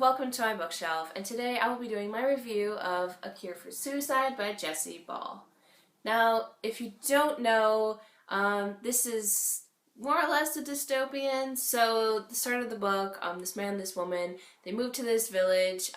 welcome to my bookshelf, and today I will be doing my review of A Cure for Suicide by Jessie Ball. Now, if you don't know, this is more or less a dystopian. So the start of the book, this man, this woman, they move to this village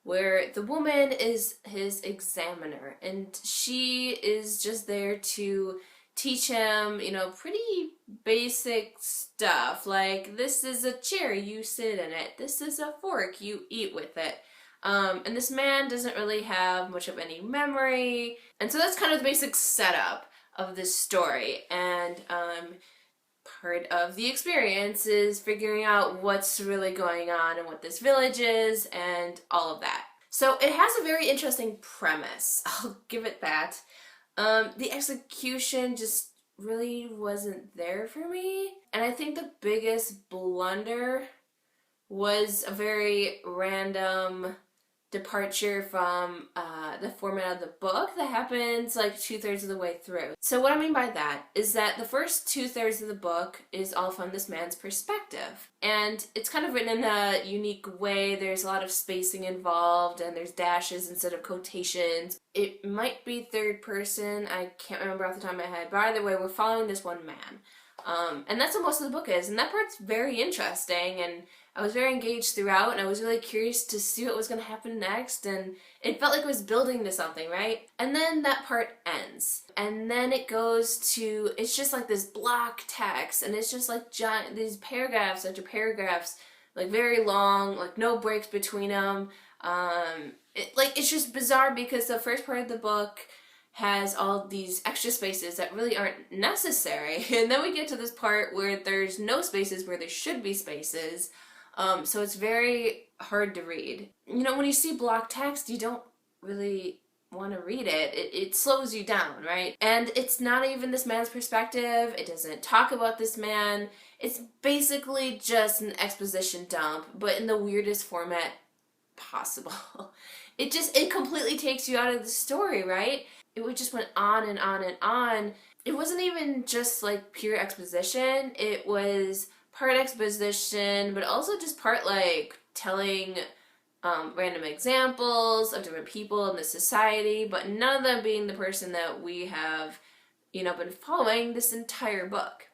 where the woman is his examiner, and she is just there to teach him, pretty basic stuff, like this is a chair, you sit in it, this is a fork, you eat with it. And this man doesn't really have much of any memory, and so that's kind of the basic setup of this story, and part of the experience is figuring out what's really going on and what this village is and all of that. So it has a very interesting premise, I'll give it that. The execution just really wasn't there for me. And I think the biggest blunder was a very random departure from the format of the book that happens like 2/3 of the way through. So what I mean by that is that the first 2/3 of the book is all from this man's perspective. And it's kind of written in a unique way. There's a lot of spacing involved, and there's dashes instead of quotations. It might be third person, I can't remember off the top of my head, but either way, we're following this one man. And that's what most of the book is, and that part's very interesting, and I was very engaged throughout, and I was really curious to see what was going to happen next, and it felt like it was building to something, right? And then that part ends, and then it goes to, it's just like this block text, and it's just like giant, these paragraphs after paragraphs, like very long, like no breaks between them. It's just bizarre because the first part of the book has all these extra spaces that really aren't necessary, and then we get to this part where there's no spaces where there should be spaces. So it's very hard to read. When you see block text, you don't really want to read it. It slows you down, right? And it's not even this man's perspective. It doesn't talk about this man. It's basically just an exposition dump, but in the weirdest format possible. It completely takes you out of the story, right? It just went on and on and on. It wasn't even just like pure exposition. It was part exposition, but also just part like telling random examples of different people in the society, but none of them being the person that we have, been following this entire book.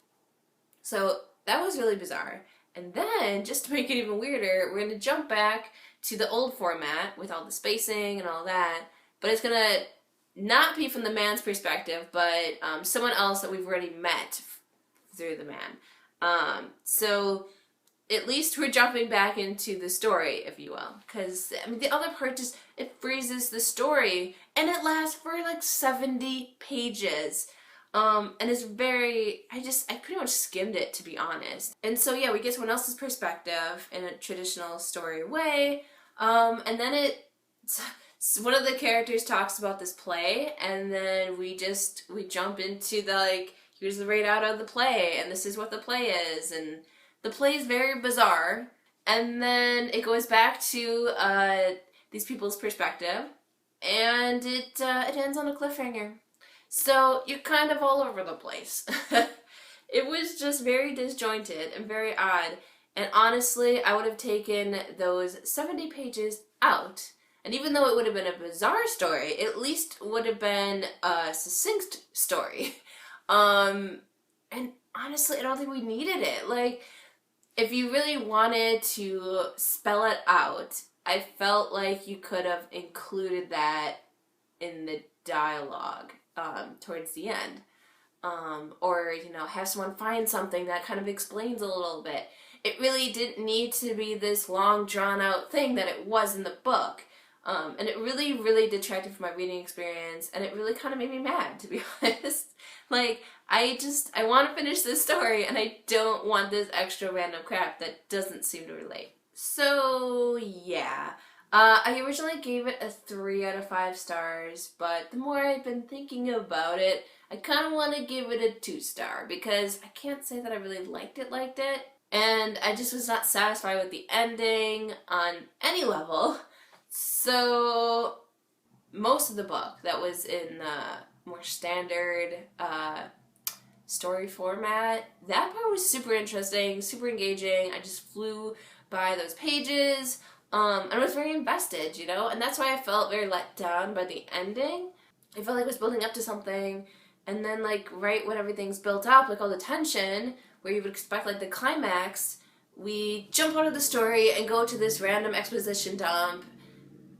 So that was really bizarre. And then, just to make it even weirder, we're going to jump back to the old format with all the spacing and all that, but it's going to not be from the man's perspective, but someone else that we've already met through the man. So at least we're jumping back into the story, if you will, because the other part just, it freezes the story, and it lasts for like 70 pages. And it's very, I pretty much skimmed it, to be honest. And so yeah, we get someone else's perspective in a traditional story way, and then one of the characters talks about this play, and then we jump into the, like, here's the readout of the play, and this is what the play is, and the play is very bizarre, and then it goes back to these people's perspective, and it ends on a cliffhanger. So you're kind of all over the place. It was just very disjointed and very odd, and honestly, I would have taken those 70 pages out. And even though it would have been a bizarre story, at least would have been a succinct story. And honestly, I don't think we needed it. Like, if you really wanted to spell it out, I felt like you could have included that in the dialogue towards the end. Or, have someone find something that kind of explains a little bit. It really didn't need to be this long, drawn-out thing that it was in the book. And it really, really detracted from my reading experience, and it really kind of made me mad, to be honest. Like, I want to finish this story, and I don't want this extra random crap that doesn't seem to relate. So, yeah. I originally gave it a 3 out of 5 stars, but the more I've been thinking about it, I kind of want to give it a 2-star, because I can't say that I really liked it, and I just was not satisfied with the ending on any level. So most of the book that was in the more standard story format, that part was super interesting, super engaging. I just flew by those pages, and was very invested, you know, and that's why I felt very let down by the ending. I felt like it was building up to something, and then like right when everything's built up, like all the tension, where you would expect like the climax, we jump out of the story and go to this random exposition dump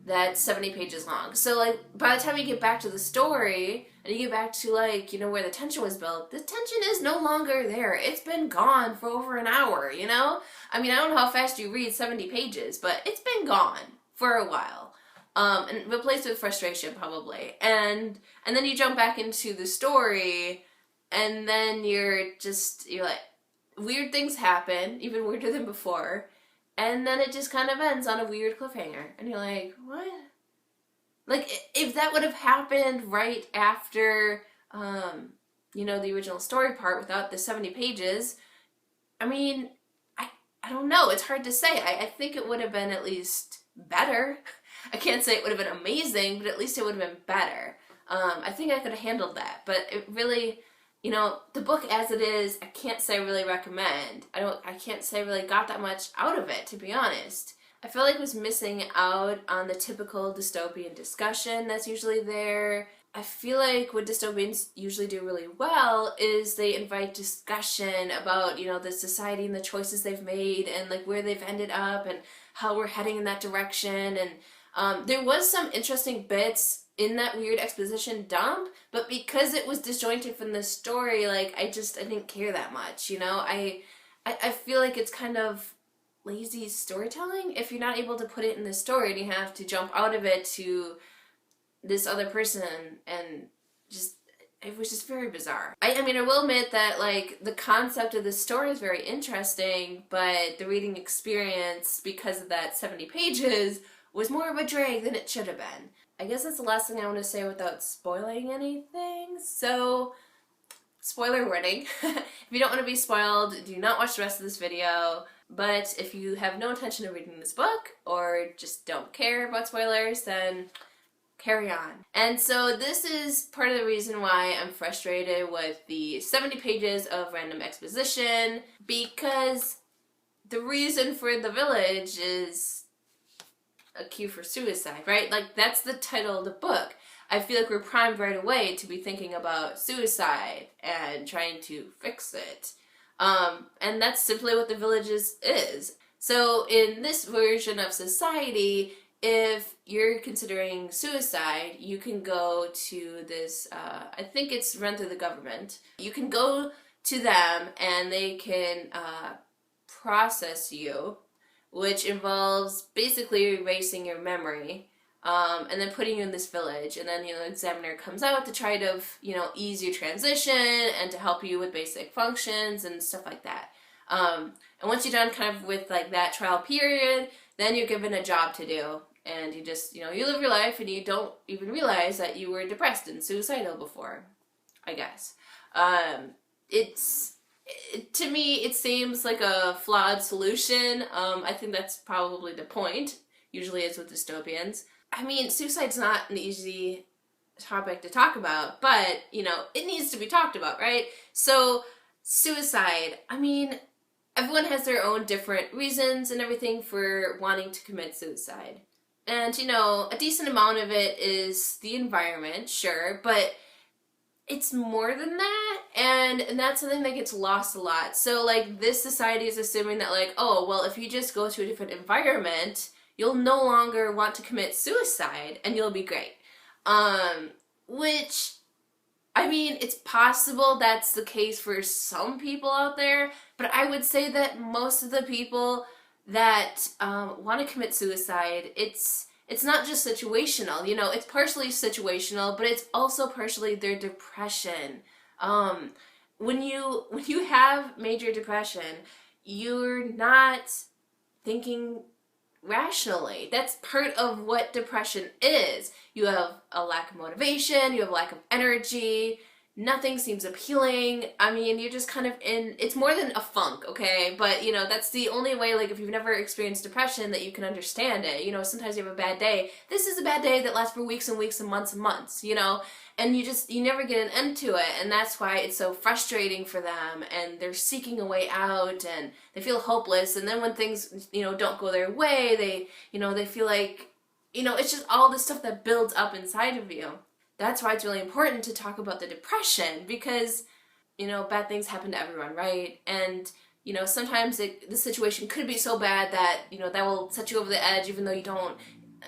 that's 70 pages long. So like by the time you get back to the story and you get back to like, you know, where the tension was built, the tension is no longer there. It's been gone for over an hour, you know? I mean, I don't know how fast you read 70 pages, but it's been gone for a while. And replaced with frustration probably. And then you jump back into the story, and then you're like, weird things happen, even weirder than before, and then it just kind of ends on a weird cliffhanger, and you're like, what? Like, if that would have happened right after, you know, the original story part without the 70 pages, I mean, I don't know, it's hard to say. I think it would have been at least better. I can't say it would have been amazing, but at least it would have been better. I think I could have handled that, but it really, you know, the book as it is, I can't say I really recommend. I can't say I really got that much out of it, to be honest. I feel like I was missing out on the typical dystopian discussion that's usually there. I feel like what dystopians usually do really well is they invite discussion about, you know, the society and the choices they've made and like where they've ended up and how we're heading in that direction. And there was some interesting bits in that weird exposition dump, but because it was disjointed from the story, like I didn't care that much, you know? I feel like it's kind of lazy storytelling if you're not able to put it in the story and you have to jump out of it to this other person, and just, it was just very bizarre. I mean, I will admit that like the concept of the story is very interesting, but the reading experience, because of that 70 pages, was more of a drag than it should have been. I guess that's the last thing I want to say without spoiling anything. So, spoiler warning. If you don't want to be spoiled, do not watch the rest of this video. But if you have no intention of reading this book, or just don't care about spoilers, then carry on. And so this is part of the reason why I'm frustrated with the 70 pages of random exposition, because the reason for the village is a cue for suicide, right? Like, that's the title of the book. I feel like we're primed right away to be thinking about suicide and trying to fix it. And that's simply what the village is. So in this version of society, if you're considering suicide, you can go to this, I think it's run through the government. You can go to them and they can process you, which involves basically erasing your memory, and then putting you in this village. And then, you know, the examiner comes out to try to, you know, ease your transition and to help you with basic functions and stuff like that. And once you're done kind of with like that trial period, then you're given a job to do. And you just, you know, you live your life and you don't even realize that you were depressed and suicidal before, I guess. To me, it seems like a flawed solution. I think that's probably the point, usually is with dystopians. I mean, suicide's not an easy topic to talk about, but, you know, it needs to be talked about, right? So, suicide, I mean, everyone has their own different reasons and everything for wanting to commit suicide. And, you know, a decent amount of it is the environment, sure, but it's more than that, and that's something that gets lost a lot. So, like, this society is assuming that, like, oh, well, if you just go to a different environment, you'll no longer want to commit suicide, and you'll be great. Which, I mean, it's possible that's the case for some people out there, but I would say that most of the people that want to commit suicide, it's not just situational, you know, it's partially situational, but it's also partially their depression. When you have major depression, you're not thinking rationally. That's part of what depression is. You have a lack of motivation, you have a lack of energy, Nothing seems appealing. I mean, you're just kind of in, it's more than a funk, okay? But, you know, that's the only way, like, if you've never experienced depression, that you can understand it. You know, sometimes you have a bad day. This is a bad day that lasts for weeks and weeks and months, you know? And you never get an end to it. And that's why it's so frustrating for them. And they're seeking a way out and they feel hopeless. And then when things, you know, don't go their way, they feel like, you know, it's just all this stuff that builds up inside of you. That's why it's really important to talk about the depression, because, you know, bad things happen to everyone, right? And, you know, sometimes the situation could be so bad that, you know, that will set you over the edge even though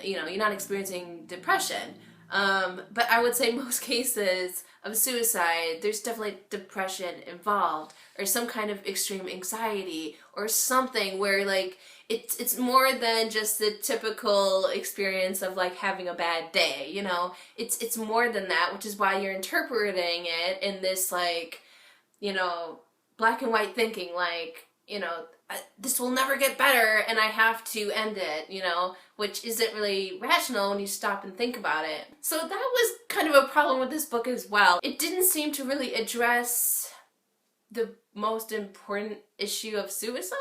you're not experiencing depression. But I would say most cases of suicide, there's definitely depression involved, or some kind of extreme anxiety, or something where, like, it's more than just the typical experience of, like, having a bad day, you know? It's more than that, which is why you're interpreting it in this, like, you know, black and white thinking, like, you know, this will never get better and I have to end it, you know, which isn't really rational when you stop and think about it. So that was kind of a problem with this book as well. It didn't seem to really address the most important issue of suicide.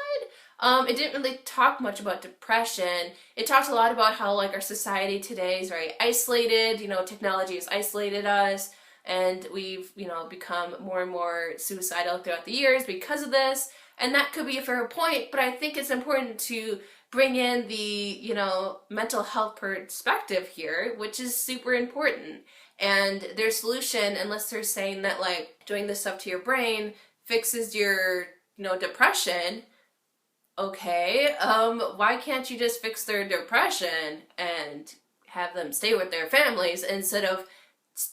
It didn't really talk much about depression. It talked a lot about how, like, our society today is very isolated, you know, technology has isolated us, and we've, you know, become more and more suicidal throughout the years because of this. And that could be a fair point, but I think it's important to bring in the, you know, mental health perspective here, which is super important. And their solution, unless they're saying that, like, doing this stuff to your brain fixes your, you know, depression, okay, why can't you just fix their depression and have them stay with their families instead of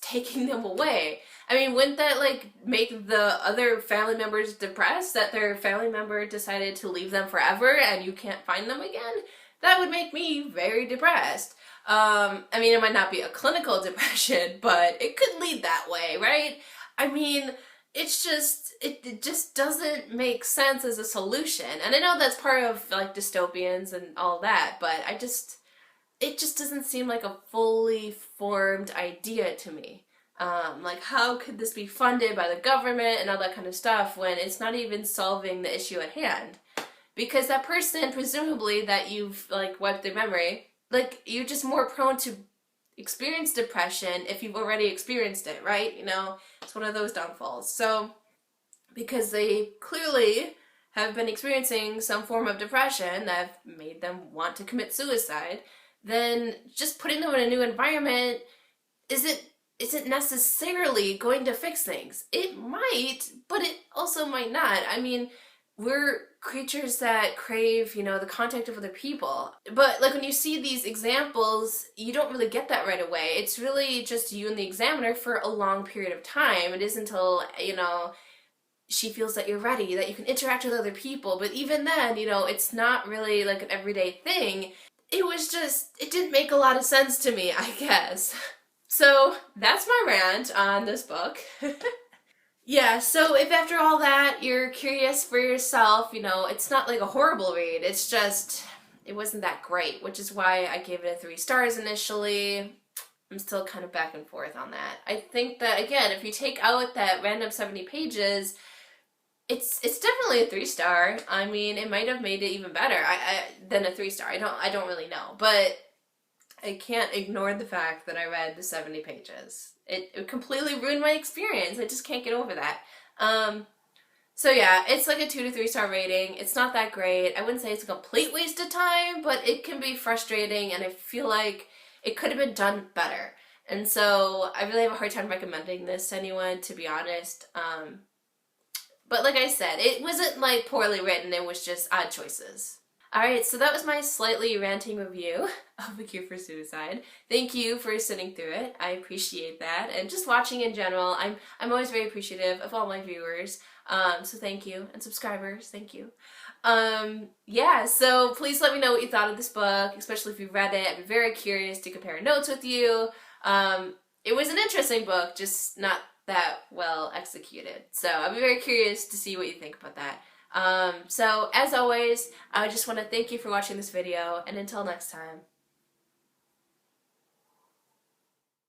taking them away? I mean, wouldn't that, like, make the other family members depressed that their family member decided to leave them forever and you can't find them again? That would make me very depressed. I mean, it might not be a clinical depression, but it could lead that way, right? I mean, it's just, it just doesn't make sense as a solution. And I know that's part of, like, dystopians and all that, but it just doesn't seem like a fully formed idea to me. Like, how could this be funded by the government and all that kind of stuff when it's not even solving the issue at hand? Because that person, presumably, that you've, like, wiped their memory, like, you're just more prone to experience depression if you've already experienced it, right? You know, it's one of those downfalls. So, because they clearly have been experiencing some form of depression that made them want to commit suicide, then just putting them in a new environment isn't necessarily going to fix things. It might, but it also might not. I mean, we're creatures that crave, you know, the contact of other people. But, like, when you see these examples, you don't really get that right away. It's really just you and the examiner for a long period of time. It isn't until, you know, she feels that you're ready, that you can interact with other people. But even then, you know, it's not really, like, an everyday thing. It didn't make a lot of sense to me, I guess. So that's my rant on this book. Yeah, so if after all that you're curious for yourself, you know, it's not like a horrible read, it's just, it wasn't that great, which is why I gave it 3 stars initially. I'm still kind of back and forth on that. I think that, again, if you take out that random 70 pages, it's definitely a 3-star. I mean, it might have made it even better than a 3-star. I don't really know, but I can't ignore the fact that I read the 70 pages. It completely ruined my experience. I just can't get over that. So yeah, it's like a 2 to 3-star rating. It's not that great. I wouldn't say it's a complete waste of time, but it can be frustrating, and I feel like it could have been done better. And so I really have a hard time recommending this to anyone, to be honest. But like I said, it wasn't, like, poorly written. It was just odd choices. Alright, so that was my slightly ranting review of A Cure for Suicide. Thank you for sitting through it. I appreciate that. And just watching in general, I'm always very appreciative of all my viewers. So thank you. And subscribers, thank you. Yeah, so please let me know what you thought of this book, especially if you read it. I'd be very curious to compare notes with you. It was an interesting book, just not that well executed. So I'd be very curious to see what you think about that. So as always, I just want to thank you for watching this video, and until next time.